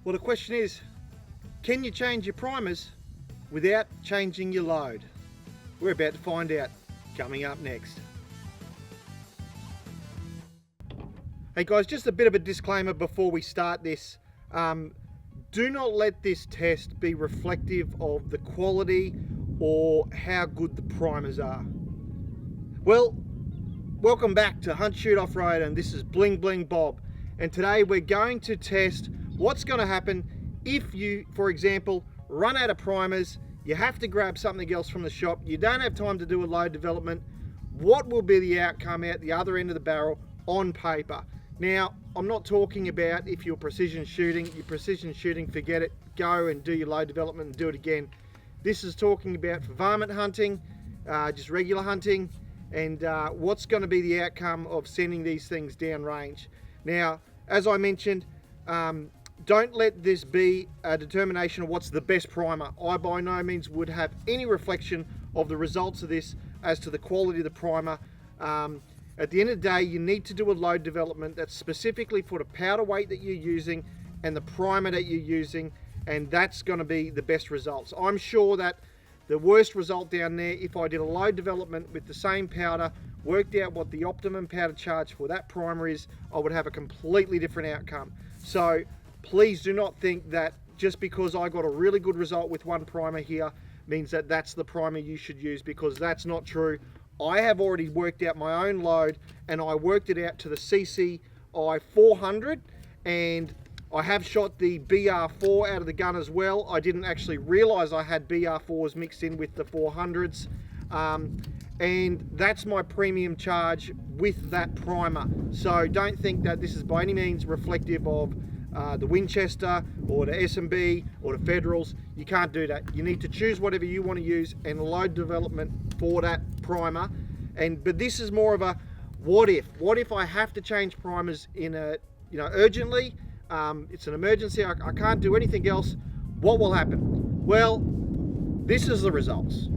Well, the question is, can you change your primers without changing your load? We're about to find out, coming up next. Hey guys, just a bit of a disclaimer before we start this. Do not let this test be reflective of the quality or how good the primers are. Well, welcome back to Hunt Shoot Off Road, and this is Bling Bling Bob. And today we're going to test what's going to happen if you, for example, run out of primers, you have to grab something else from the shop, you don't have time to do a load development. What will be the outcome out the other end of the barrel on paper? Now, I'm not talking about if you're precision shooting. Your precision shooting, forget it. Go and do your load development and do it again. This is talking about for varmint hunting, just regular hunting, and what's going to be the outcome of sending these things down range. Now, as I mentioned, don't let this be a determination of what's the best primer. I by no means would have any reflection of the results of this as to the quality of the primer. At the end of the day, you need to do a load development that's specifically for the powder weight that you're using and the primer that you're using, and that's going to be the best results. I'm sure that the worst result down there, if I did a load development with the same powder, worked out what the optimum powder charge for that primer is, I would have a completely different outcome. So please do not think that just because I got a really good result with one primer here means that that's the primer you should use, because that's not true. I have already worked out my own load, and I worked it out to the CCI 400, and I have shot the BR4 out of the gun as well. I didn't actually realize I had BR4s mixed in with the 400s, and that's my premium charge with that primer. So don't think that this is by any means reflective of the Winchester or the S&B or the Federals. You can't do that. You need to choose whatever you want to use and load development for that primer. But this is more of a what if I have to change primers in a, urgently, it's an emergency, I can't do anything else, what will happen? Well, this is the results.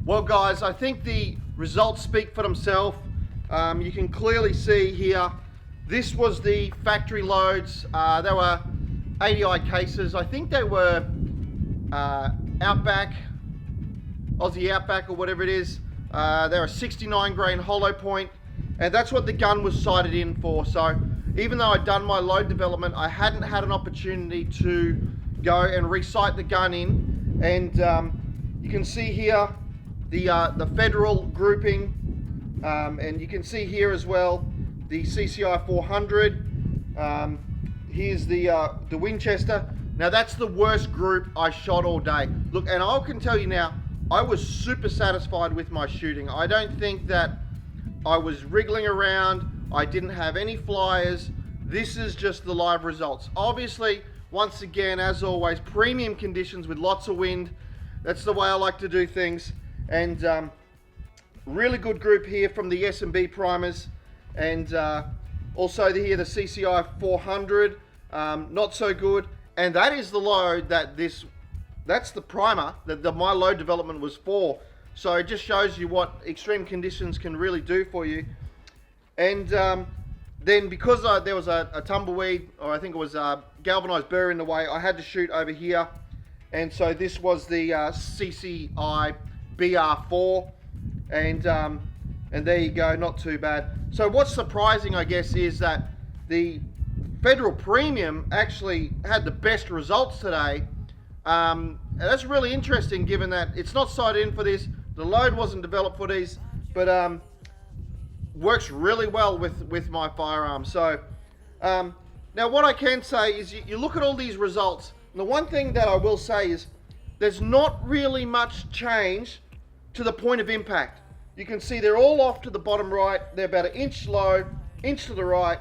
Well guys, I think the results speak for themselves. You can clearly see here, this was the factory loads. There were ADI cases. I think they were Outback, Aussie Outback or whatever it is. They're a 69 grain hollow point, and that's what the gun was sighted in for. So even though I'd done my load development, I hadn't had an opportunity to go and resight the gun in. And you can see here the federal grouping, and you can see here as well the CCI 400. Here's the Winchester. Now that's the worst group I shot all day. Look, and I can tell you now, I was super satisfied with my shooting. I don't think that I was wriggling around. I didn't have any flyers. This is just the live results. Obviously, once again, as always, premium conditions with lots of wind. That's the way I like to do things. And really good group here from the S&B primers. And also here the CCI 400, not so good. And that is the load that that's the primer that my load development was for. So it just shows you what extreme conditions can really do for you. And then because there was a tumbleweed, or I think it was galvanized burr in the way, I had to shoot over here. And so this was the CCI BR4, and there you go, not too bad. So what's surprising, I guess, is that the Federal Premium actually had the best results today. And that's really interesting, given that it's not sighted in for this, the load wasn't developed for these, but works really well with my firearm. So now what I can say is you look at all these results, and the one thing that I will say is there's not really much change to the point of impact. You can see they're all off to the bottom right. They're about an inch low, inch to the right,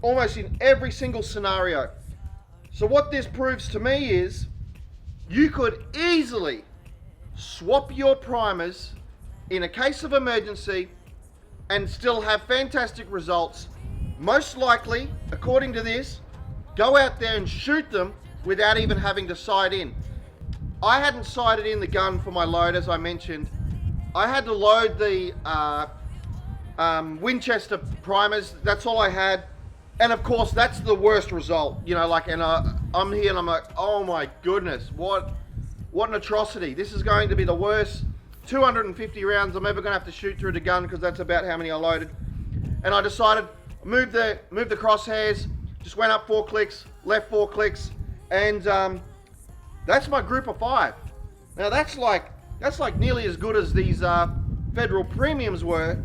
almost in every single scenario. So what this proves to me is you could easily swap your primers in a case of emergency and still have fantastic results. Most likely, according to this, go out there and shoot them without even having to sight in. I hadn't sighted in the gun for my load, as I mentioned. I had to load the Winchester primers. That's all I had. And of course, that's the worst result. You know, like, and I'm here and I'm like, oh my goodness, what an atrocity. This is going to be the worst 250 rounds I'm ever going to have to shoot through the gun, because that's about how many I loaded. And I decided, move the crosshairs, just went up 4 clicks, left 4 clicks, and that's my group of 5. Now that's like nearly as good as these Federal Premiums were.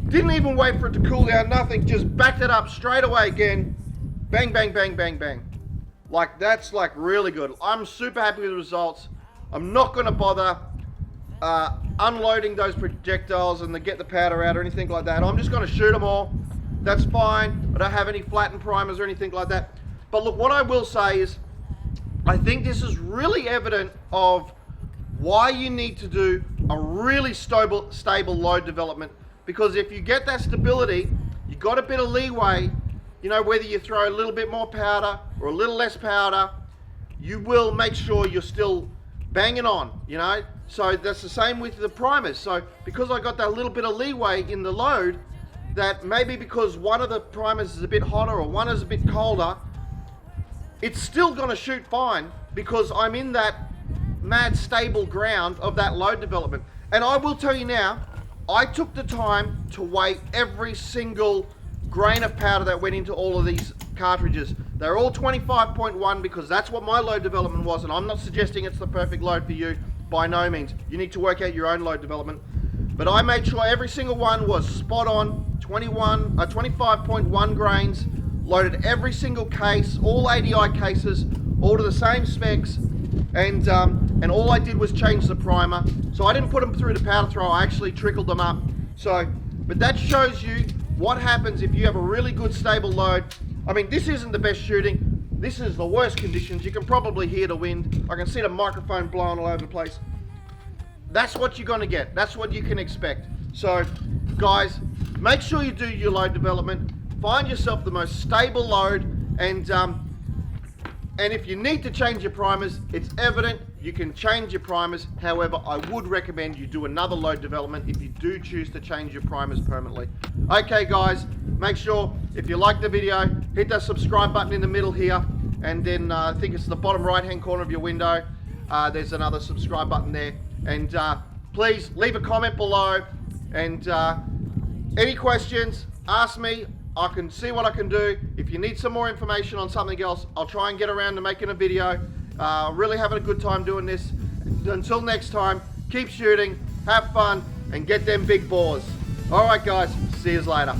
Didn't even wait for it to cool down, nothing, just backed it up straight away again. Bang, bang, bang, bang, bang. Like, that's like really good. I'm super happy with the results. I'm not going to bother unloading those projectiles and get the powder out or anything like that. I'm just going to shoot them all. That's fine. I don't have any flattened primers or anything like that. But look, what I will say is, I think this is really evident of why you need to do a really stable load development. Because if you get that stability, you got a bit of leeway, you know, whether you throw a little bit more powder or a little less powder, you will make sure you're still banging on, you know. So that's the same with the primers. So because I got that little bit of leeway in the load, that maybe because one of the primers is a bit hotter or one is a bit colder, it's still going to shoot fine because I'm in that mad stable ground of that load development. And I will tell you now, I took the time to weigh every single grain of powder that went into all of these cartridges. They're all 25.1 because that's what my load development was, and I'm not suggesting it's the perfect load for you, by no means. You need to work out your own load development. But I made sure every single one was spot on, 25.1 grains, loaded every single case, all ADI cases, all to the same specs, and all I did was change the primer. So I didn't put them through the powder thrower, I actually trickled them up. So, but that shows you what happens if you have a really good stable load. I mean, this isn't the best shooting. This is the worst conditions. You can probably hear the wind. I can see the microphone blowing all over the place. That's what you're gonna get. That's what you can expect. So, guys, make sure you do your load development. Find yourself the most stable load, and if you need to change your primers, it's evident You can change your primers. However, I would recommend you do another load development if you do choose to change your primers permanently. Okay guys, make sure if you like the video, hit that subscribe button in the middle here, and then I think it's the bottom right hand corner of your window. There's another subscribe button there, and please leave a comment below, and any questions, ask me. I can see what I can do. If you need some more information on something else, I'll try and get around to making a video. Really having a good time doing this. Until next time, keep shooting, have fun, and get them big boars. All right guys, see you later.